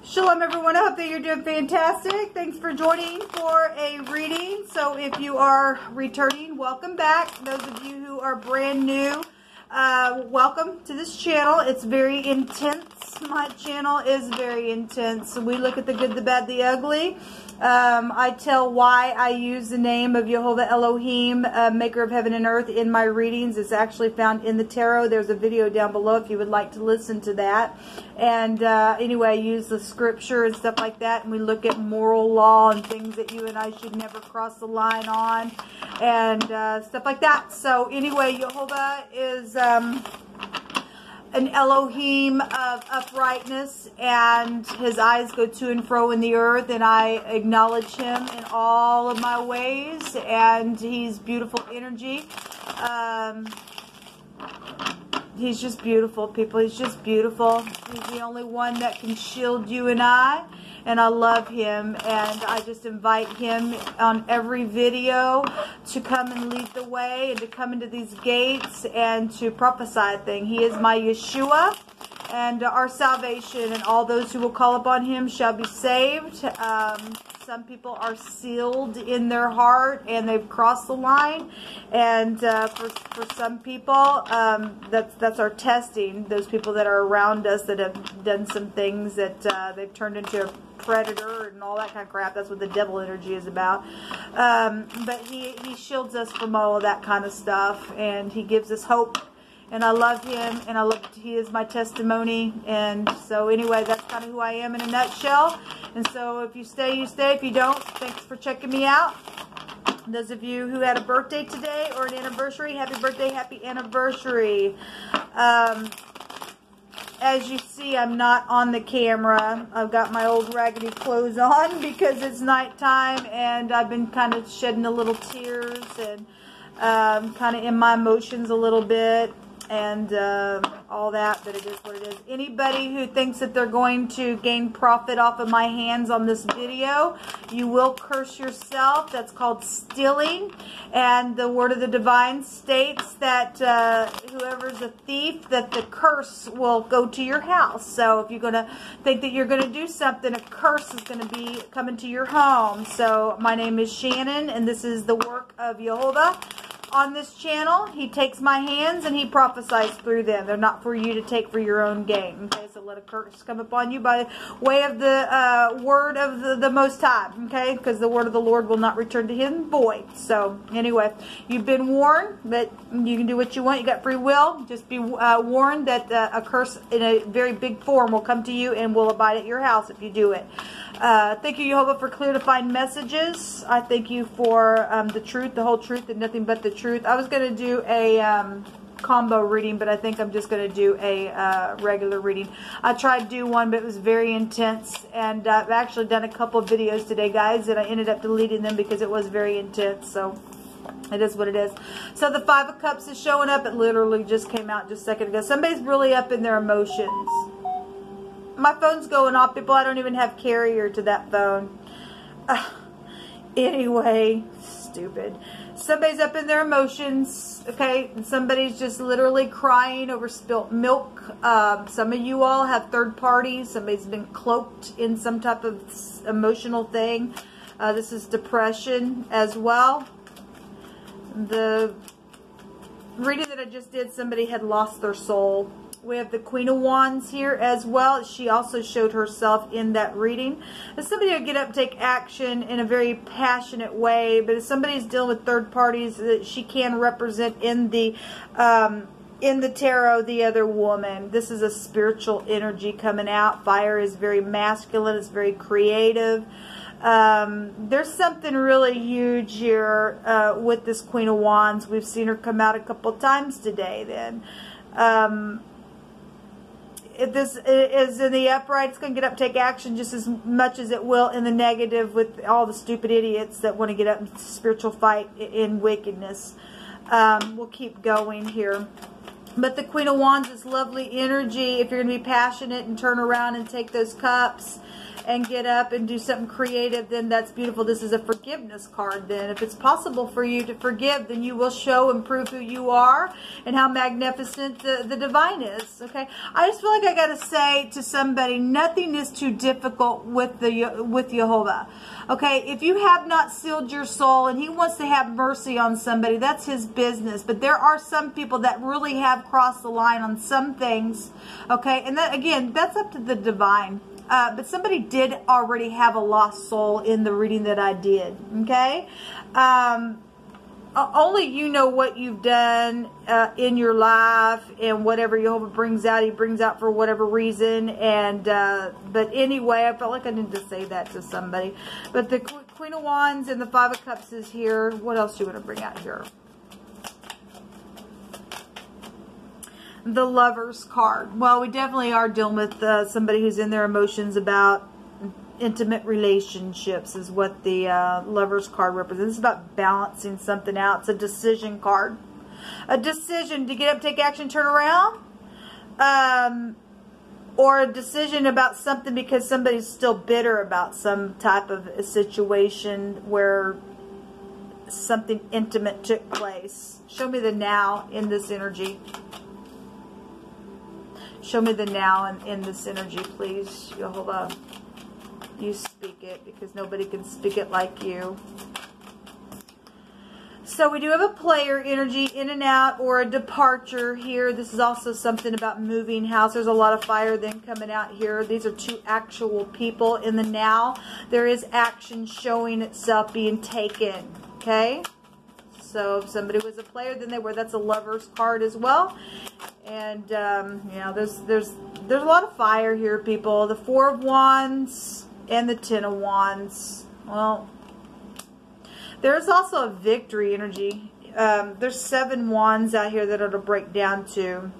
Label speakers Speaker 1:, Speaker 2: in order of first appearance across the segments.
Speaker 1: Shalom everyone, I hope that you're doing fantastic. Thanks for joining for a reading. So if you are returning, welcome back. Those of you who are brand new, welcome to this channel. It's very intense. My channel is very intense. So we look at the good, the bad, the ugly. I tell why I use the name of Jehovah Elohim, maker of heaven and earth, in my readings. It's actually found in the tarot. There's a video down below if you would like to listen to that. And anyway, I use the scripture and stuff like that, and we look at moral law and things that you and I should never cross the line on, and stuff like that. So anyway, Jehovah is an Elohim of uprightness, and his eyes go to and fro in the earth, and I acknowledge him in all of my ways, and he's beautiful energy. He's just beautiful, people. He's just beautiful. He's the only one that can shield you and I love him, and I just invite him on every video to come and lead the way, and to come into these gates and to prophesy a thing. He is my Yeshua and our salvation, and all those who will call upon him shall be saved. Some people are sealed in their heart and they've crossed the line, and for some people, that's our testing. Those people that are around us that have done some things that they've turned into a predator and all that kind of crap. That's what the devil energy is about. But he shields us from all of that kind of stuff, and he gives us hope. And I love him, and he is my testimony. And so anyway, that's kind of who I am in a nutshell. And so if you stay, you stay. If you don't, thanks for checking me out. Those of you who had a birthday today or an anniversary, happy birthday, happy anniversary. As you see, I'm not on the camera. I've got my old raggedy clothes on because it's nighttime, and I've been kind of shedding a little tears and kind of in my emotions a little bit, and all that, but it is what it is. Anybody who thinks that they're going to gain profit off of my hands on this video, you will curse yourself. That's called stealing, and the word of the divine states that whoever's a thief, that the curse will go to your house. So if you're going to think that you're going to do something, a curse is going to be coming to your home. So my name is Shannon, and this is the work of Jehovah. On this channel, he takes my hands and he prophesies through them. They're not for you to take for your own gain. Okay, so let a curse come upon you by way of the word of the Most High. Okay, because the word of the Lord will not return to him void. So anyway, you've been warned that you can do what you want. You got free will. Just be warned that a curse in a very big form will come to you and will abide at your house if you do it. Thank you, Jehovah, for clear defined messages. I thank you for the truth, the whole truth, and nothing but the truth. I was going to do a combo reading, but I think I'm just going to do a regular reading. I tried to do one, but it was very intense, and I've actually done a couple of videos today, guys, and I ended up deleting them because it was very intense. So it is what it is. So the Five of Cups is showing up. It literally just came out just a second ago. Somebody's really up in their emotions. My phone's going off, people. I don't even have carrier to that phone. Anyway, stupid. Somebody's up in their emotions, okay? And somebody's just literally crying over spilt milk. Some of you all have third parties. Somebody's been cloaked in some type of emotional thing. This is depression as well. The reading that I just did, somebody had lost their soul. We have the Queen of Wands here as well. She also showed herself in that reading. If somebody will get up and take action in a very passionate way, but if somebody's dealing with third parties, that she can represent in the tarot the other woman. This is a spiritual energy coming out. Fire is very masculine. It's very creative. There's something really huge here with this Queen of Wands. We've seen her come out a couple times today then. If this is in the upright, it's going to get up, take action just as much as it will in the negative with all the stupid idiots that want to get up and spiritual fight in wickedness. We'll keep going here. But the Queen of Wands is lovely energy if you're going to be passionate and turn around and take those cups and get up and do something creative, then that's beautiful. This is a forgiveness card then. If it's possible for you to forgive, then you will show and prove who you are and how magnificent the divine is. Okay, I just feel like I got to say to somebody, nothing is too difficult with Jehovah. Okay, if you have not sealed your soul and he wants to have mercy on somebody, that's his business. But there are some people that really have crossed the line on some things. Okay, and that, again, that's up to the divine. But somebody did already have a lost soul in the reading that I did. Okay, only you know what you've done in your life, and whatever Jehovah brings out, he brings out for whatever reason. And but anyway, I felt like I needed to say that to somebody. But the Queen of Wands and the Five of Cups is here. What else do you want to bring out here? The Lover's card. Well, we definitely are dealing with somebody who's in their emotions about intimate relationships is what the Lover's card represents. It's about balancing something out. It's a decision card. A decision to get up, take action, turn around. Or a decision about something because somebody's still bitter about some type of a situation where something intimate took place. Show me the now in this energy. Show me the now in this energy, please, Jehovah. You speak it, because nobody can speak it like you. So we do have a player energy, in and out, or a departure here. This is also something about moving house. There's a lot of fire then coming out here. These are two actual people in the now. There is action showing itself being taken. Okay? So if somebody was a player, then they were. That's a Lover's card as well. And you know, there's a lot of fire here, people. The Four of Wands and the Ten of Wands. Well, there's also a victory energy. There's 7 wands out here that it'll break down to,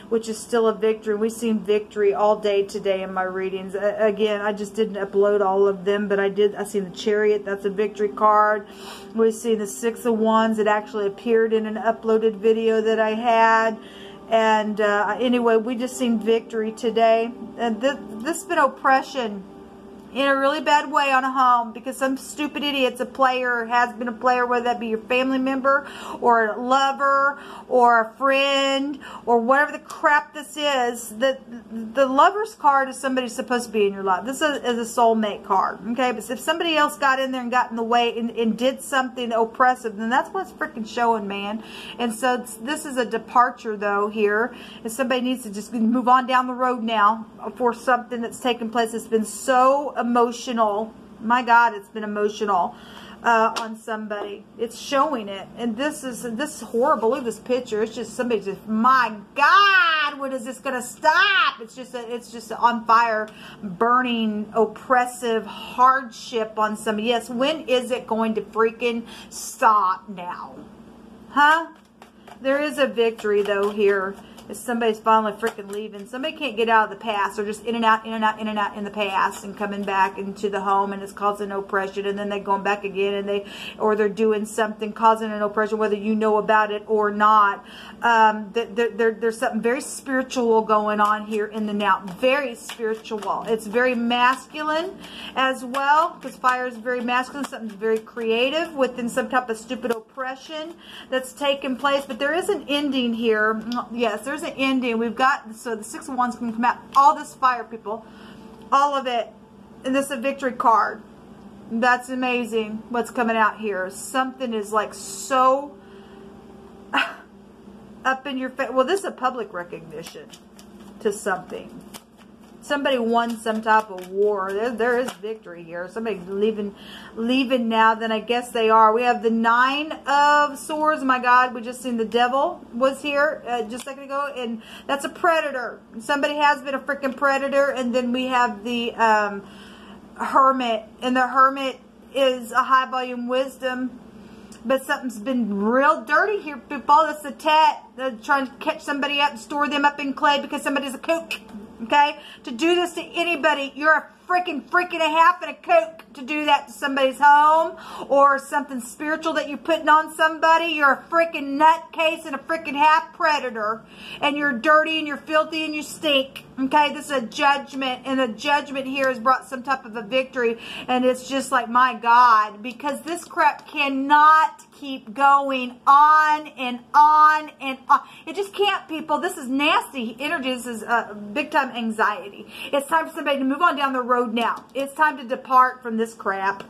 Speaker 1: which is still a victory. We've seen victory all day today in my readings. Again, I just didn't upload all of them, but I seen the Chariot. That's a victory card. We've seen the 6 of Wands. It actually appeared in an uploaded video that I had. And anyway, we just seen victory today. And this has been oppression in a really bad way on a home, because some stupid idiot's a player, or has been a player, whether that be your family member or a lover or a friend or whatever the crap this is. The Lover's card is somebody supposed to be in your life. This is a soulmate card, okay? But if somebody else got in there and got in the way and did something oppressive, then that's what's freaking showing, man. And so this is a departure, though, here. If somebody needs to just move on down the road now for something that's taken place that's been so emotional. My God, it's been emotional on somebody. It's showing it. And this is horrible. Look at this picture. It's just somebody just, my God, when is this going to stop? It's just on fire, burning, oppressive hardship on somebody. Yes, when is it going to freaking stop now? Huh? There is a victory, though, here. If somebody's finally freaking leaving. Somebody can't get out of the past. They're just in and out, in and out, in and out in the past, and coming back into the home, and it's causing oppression, and then they're going back again, and they're doing something causing an oppression, whether you know about it or not. There's something very spiritual going on here in the now. Very spiritual. It's very masculine as well, because fire is very masculine. Something's very creative within some type of stupid oppression that's taken place. But there is an ending here. Yes, there's an ending. We've got, so the 6 of Wands can come out. All this fire, people. All of it. And this is a victory card. That's amazing what's coming out here. Something is like so up in your face. Well, this is a public recognition to something. Somebody won some type of war. There is victory here. Somebody's leaving now. Then I guess they are. We have the 9 of Swords. My God, we just seen the Devil was here just a second ago, and that's a predator. Somebody has been a freaking predator. And then we have the Hermit, and the Hermit is a high volume wisdom. But something's been real dirty here, people. That's the Tet. They're trying to catch somebody up and store them up in clay because somebody's a kook. Okay? To do this to anybody, you're a freaking a half and a Coke to do that to somebody's home or something spiritual that you're putting on somebody. You're a freaking nutcase and a freaking half predator, and you're dirty and you're filthy and you stink. Okay, this is a judgment, and the judgment here has brought some type of a victory, and it's just like, my God, because this crap cannot keep going on and on and on. It just can't, people. This is nasty energy. This is big time anxiety. It's time for somebody to move on down the road now. It's time to depart from this crap.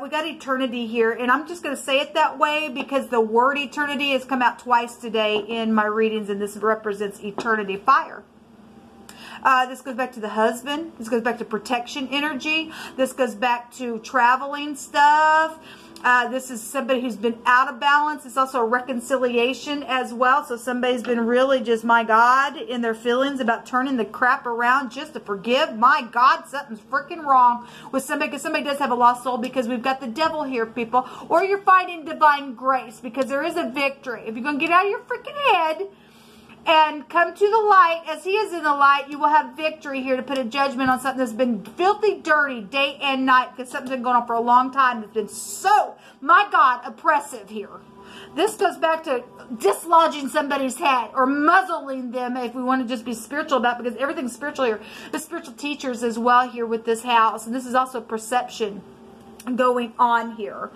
Speaker 1: We got eternity here, and I'm just going to say it that way because the word eternity has come out twice today in my readings, and this represents eternity fire. This goes back to the husband. This goes back to protection energy. This goes back to traveling stuff. This is somebody who's been out of balance. It's also a reconciliation as well. So somebody's been really just, my God, in their feelings about turning the crap around just to forgive. My God, something's freaking wrong with somebody, because somebody does have a lost soul, because we've got the devil here, people. Or you're fighting divine grace, because there is a victory. If you're going to get out of your freaking head and come to the light, as he is in the light, you will have victory here to put a judgment on something that's been filthy dirty day and night, because something's been going on for a long time that's been so, my God, oppressive here. This goes back to dislodging somebody's head or muzzling them, if we want to just be spiritual about it, because everything's spiritual here. The spiritual teachers as well here with this house, and this is also perception going on here.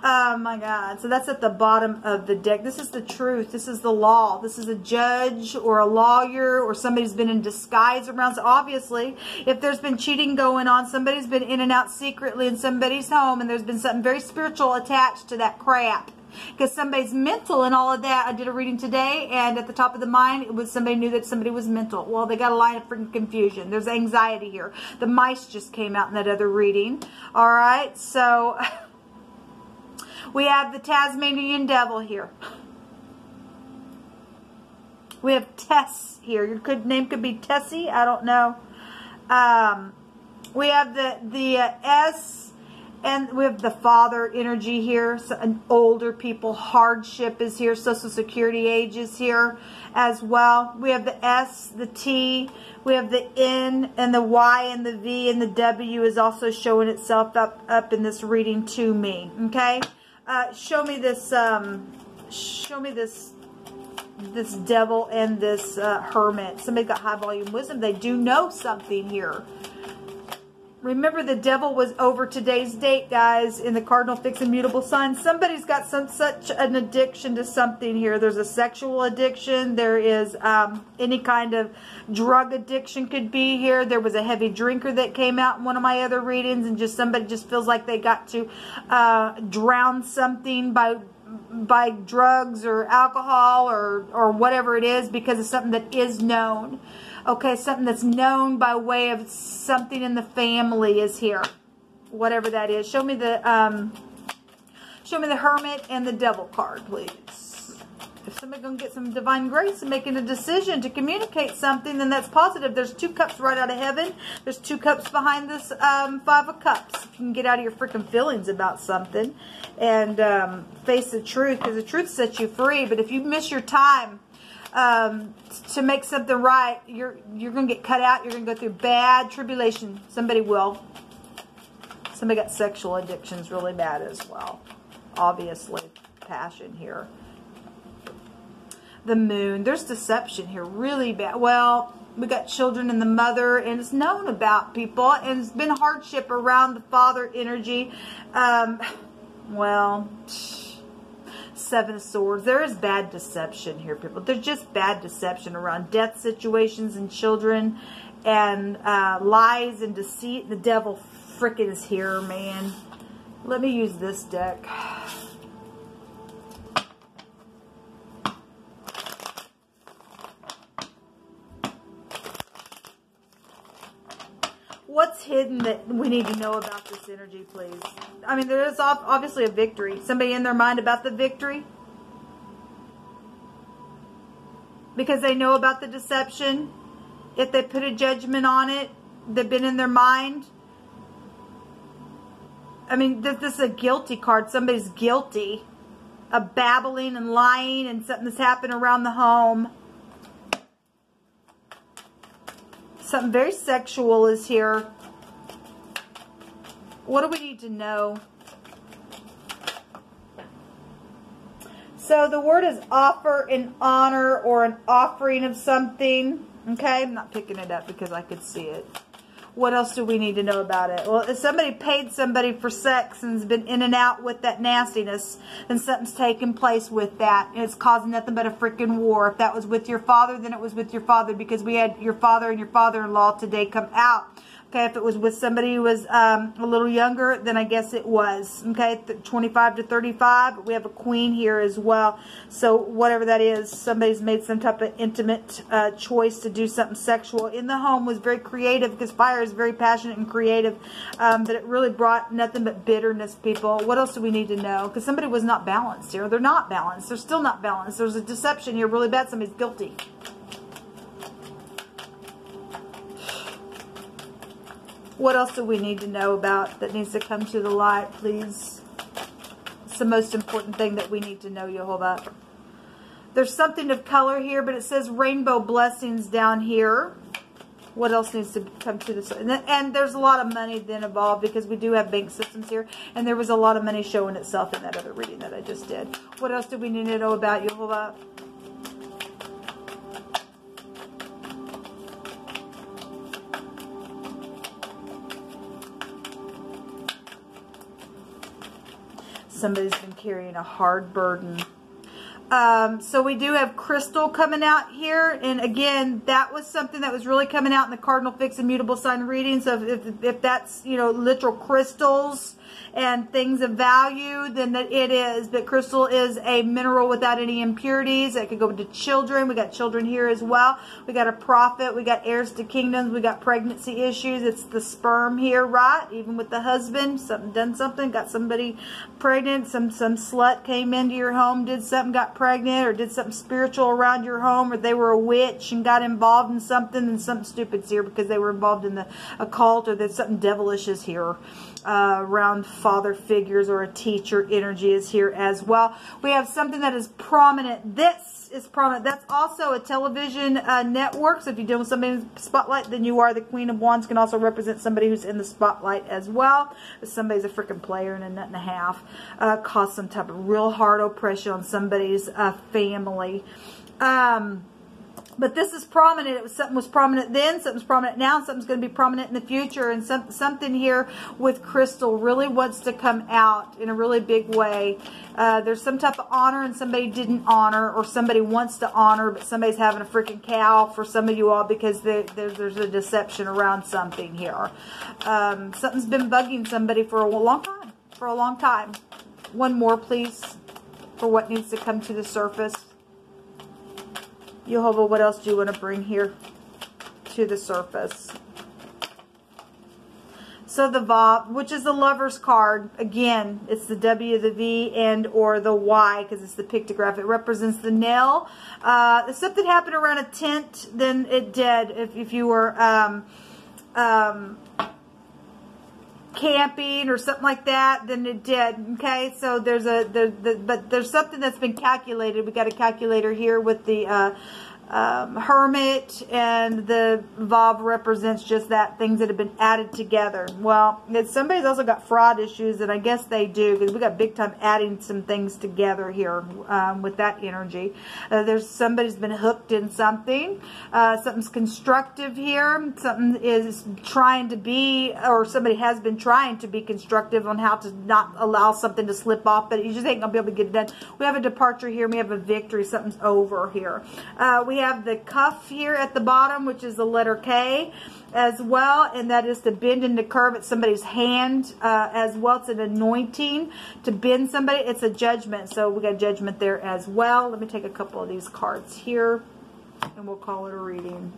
Speaker 1: Oh my God. So that's at the bottom of the deck. This is the truth. This is the law. This is a judge or a lawyer, or somebody's been in disguise around. So obviously, if there's been cheating going on, somebody's been in and out secretly in somebody's home, and there's been something very spiritual attached to that crap. Because somebody's mental and all of that. I did a reading today, and at the top of the mind, it was somebody knew that somebody was mental. Well, they got a line of freaking confusion. There's anxiety here. The mice just came out in that other reading. All right, so we have the Tasmanian devil here. We have Tess here. Your name could be Tessie. I don't know. We have the S. And we have the father energy here. So an older people, hardship is here. Social Security age is here as well. We have the S, the T. We have the N and the Y and the V, and the W is also showing itself up in this reading to me. Okay. Show me this. Show me this devil and this hermit. Somebody got high volume wisdom. They do know something here. Remember, the devil was over today's date, guys, in the cardinal fixed and mutable sign. Somebody's got such an addiction to something here. There's a sexual addiction. There is any kind of drug addiction could be here. There was a heavy drinker that came out in one of my other readings, and just somebody just feels like they got to drown something by drugs or alcohol or whatever it is, because of something that is known. Okay, something that's known by way of something in the family is here. Whatever that is. Show me the hermit and the devil card, please. If somebody's going to get some divine grace and making a decision to communicate something, then that's positive. There's 2 cups right out of heaven. There's 2 cups behind this 5 of cups. You can get out of your freaking feelings about something and face the truth, because the truth sets you free. But if you miss your time to make something right, you're going to get cut out. You're going to go through bad tribulation. Somebody will. Somebody got sexual addictions really bad as well. Obviously, passion here. The moon. There's deception here really bad. Well, we got children and the mother, and it's known about people, and it's been hardship around the father energy. Well, 7 of Swords. There is bad deception here, people. There's just bad deception around death situations and children, and lies and deceit. The devil frickin' is here, man. Let me use this deck. What's hidden that we need to know about this energy, please? I mean, there is obviously a victory. Somebody in their mind about the victory? Because they know about the deception. If they put a judgment on it, they've been in their mind. I mean, this is a guilty card. Somebody's guilty of babbling and lying, and something that's happened around the home. Something very sexual is here. What do we need to know? So the word is offer in honor or an offering of something. Okay, I'm not picking it up because I could see it. What else do we need to know about it? Well, if somebody paid somebody for sex and has been in and out with that nastiness, then something's taken place with that. And it's causing nothing but a freaking war. If that was with your father, then it was with your father, because we had your father and your father-in-law today come out. Okay, if it was with somebody who was a little younger, then I guess it was. Okay, 25 to 35. But we have a queen here as well. So whatever that is, somebody's made some type of intimate choice to do something sexual in the home. Was very creative, because fire is very passionate and creative. But it really brought nothing but bitterness, people. What else do we need to know? Because somebody was not balanced here. They're not balanced. They're still not balanced. There's a deception here really bad. Somebody's guilty. What else do we need to know about that needs to come to the light, please? It's the most important thing that we need to know, Jehovah. There's something of color here, but it says rainbow blessings down here. What else needs to come to this? And there's a lot of money then involved, because we do have bank systems here. And there was a lot of money showing itself in that other reading that I just did. What else do we need to know about, Jehovah? Somebody's been carrying a hard burden. So we do have crystal coming out here. And again, that was something that was really coming out in the cardinal fixed and mutable sign reading. So if that's, you know, literal crystals and things of value, then it is. But crystal is a mineral without any impurities. It could go to children. We got children here as well. We got a prophet. We got heirs to kingdoms. We got pregnancy issues. It's the sperm here, right? Even with the husband, something done something, got somebody pregnant. Some slut came into your home, did something, got pregnant, or did something spiritual around your home, or they were a witch and got involved in something, and something stupid's here because they were involved in the occult, or there's something devilish is here. Around father figures, or a teacher energy is here as well. We have something that is prominent. This is prominent. That's also a television network. So if you're dealing with somebody in the spotlight, then you are the Queen of Wands. Can also represent somebody who's in the spotlight as well. If somebody's a freaking player and a nut and a half, cause some type of real hard oppression on somebody's family. But this is prominent. Something was prominent then, something's prominent now, and something's going to be prominent in the future. And something here with crystal really wants to come out in a really big way. There's some type of honor, and somebody didn't honor, or somebody wants to honor, but somebody's having a freaking cow for some of you all, because there's a deception around something here. Something's been bugging somebody for a long time. For a long time. One more, please, for what needs to come to the surface. Jehovah, what else do you want to bring here to the surface? So the Vav, which is the Lover's card, again, it's the W, the V, and or the Y, because it's the pictograph. It represents the nail. If something happened around a tent, then it did. If you were camping or something like that, then it did. Okay, so but there's something that's been calculated. We got a calculator here with the Hermit, and the Vav represents just that, things that have been added together. Well, somebody's also got fraud issues, and I guess they do, because we got big time adding some things together here with that energy. There's somebody's been hooked in something. Something's constructive here. Something is trying to be, or somebody has been trying to be constructive on how to not allow something to slip off, but you just ain't gonna be able to get it done. We have a departure here. We have a victory. Something's over here. We have the cuff here at the bottom, which is the letter K as well, and that is to bend and to curve at somebody's hand as well. It's an anointing to bend somebody. It's a judgment, so we got judgment there as well. Let me take a couple of these cards here, and we'll call it a reading.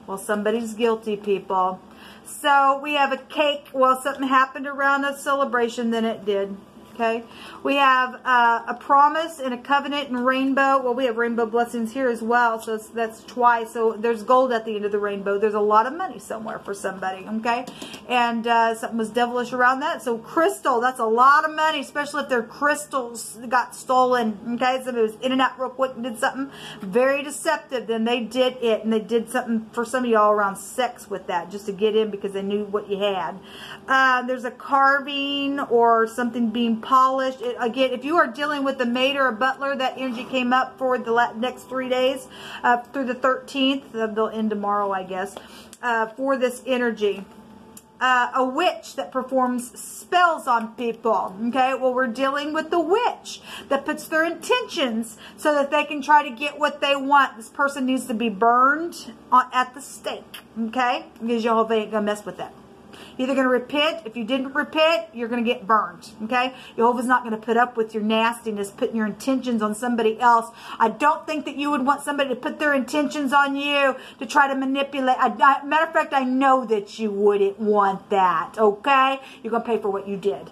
Speaker 1: Well, somebody's guilty, people. So we have a cake. Well, something happened around a celebration, then it did. Okay, we have a promise and a covenant and rainbow. Well, we have rainbow blessings here as well, so that's twice. So there's gold at the end of the rainbow. There's a lot of money somewhere for somebody, okay? And something was devilish around that. So crystal, that's a lot of money, especially if their crystals got stolen, okay? Somebody was in and out real quick and did something very deceptive. Then they did it, and they did something for some of y'all around sex with that, just to get in because they knew what you had. There's a carving or something being polished. Again, if you are dealing with a maid or a butler, that energy came up for the next 3 days, through the 13th. They'll end tomorrow, I guess, for this energy. A witch that performs spells on people. Okay, well, we're dealing with the witch that puts their intentions so that they can try to get what they want. This person needs to be burned at the stake. Okay, because Jehovah ain't gonna mess with that. You're either going to repent. If you didn't repent, you're going to get burned. Okay? Jehovah's not going to put up with your nastiness, putting your intentions on somebody else. I don't think that you would want somebody to put their intentions on you to try to manipulate. Matter of fact, I know that you wouldn't want that. Okay? You're going to pay for what you did.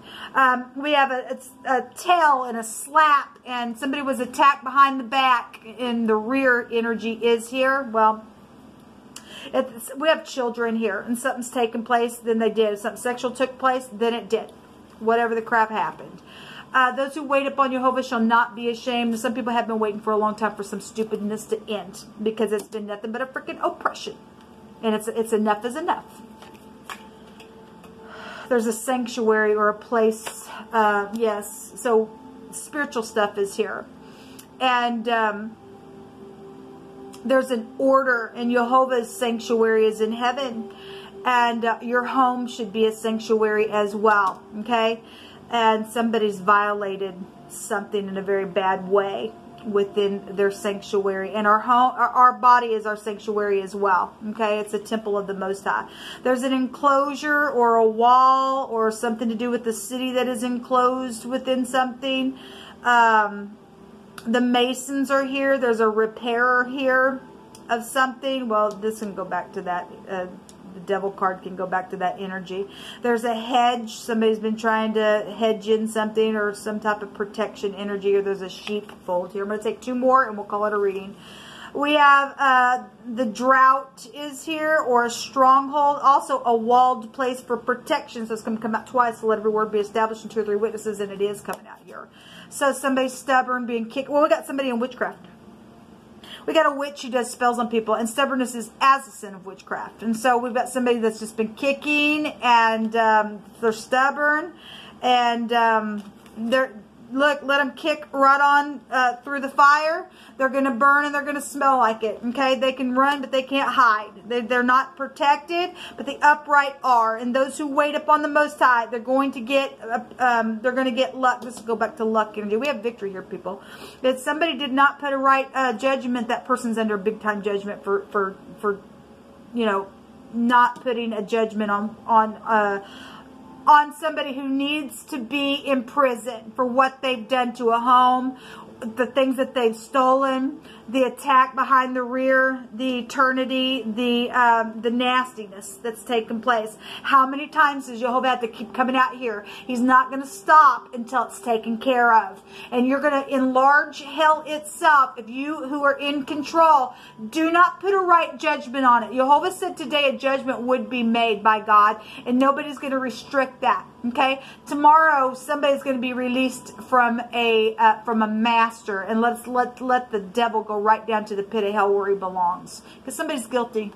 Speaker 1: We have a tail and a slap, and somebody was attacked behind the back, and the rear energy is here. Well, we have children here, and something's taken place, then they did. If something sexual took place, then it did. Whatever the crap happened. Those who wait upon Jehovah shall not be ashamed. Some people have been waiting for a long time for some stupidness to end, because it's been nothing but a freaking oppression. And it's enough is enough. There's a sanctuary or a place. Yes, so spiritual stuff is here. And there's an order, and Jehovah's sanctuary is in heaven, and your home should be a sanctuary as well, okay? And somebody's violated something in a very bad way within their sanctuary, and our home, our body is our sanctuary as well, okay? It's a temple of the Most High. There's an enclosure or a wall or something to do with the city that is enclosed within something. The Masons are here. There's a repairer here of something. Well, this can go back to that. The devil card can go back to that energy. There's a hedge. Somebody's been trying to hedge in something or some type of protection energy. Or there's a sheepfold here. I'm going to take 2 more and we'll call it a reading. We have the drought is here, or a stronghold. Also a walled place for protection. So it's going to come out twice. So let every word be established in 2 or 3 witnesses. And it is coming out here. So somebody's stubborn, being kicked. Well, we got somebody in witchcraft. We got a witch who does spells on people. And stubbornness is as a sin of witchcraft. And so we've got somebody that's just been kicking. And they're stubborn. And look, let them kick right on through the fire. They're going to burn and they're going to smell like it. Okay, they can run, but they can't hide. They're not protected, but the upright are. And those who wait upon the Most High, they're going to get luck. Let's go back to luck energy. We have victory here, people. If somebody did not put a right judgment, that person's under big time judgment for you know, not putting a judgment on somebody who needs to be in prison for what they've done to a home, the things that they've stolen, the attack behind the rear, the eternity, the nastiness that's taken place. How many times does Jehovah have to keep coming out here? He's not going to stop until it's taken care of. And you're going to enlarge hell itself. If you who are in control, do not put a right judgment on it. Jehovah said today a judgment would be made by God, and nobody's going to restrict that. Okay, tomorrow somebody's going to be released from a master, and let the devil go right down to the pit of hell where he belongs, because somebody's guilty.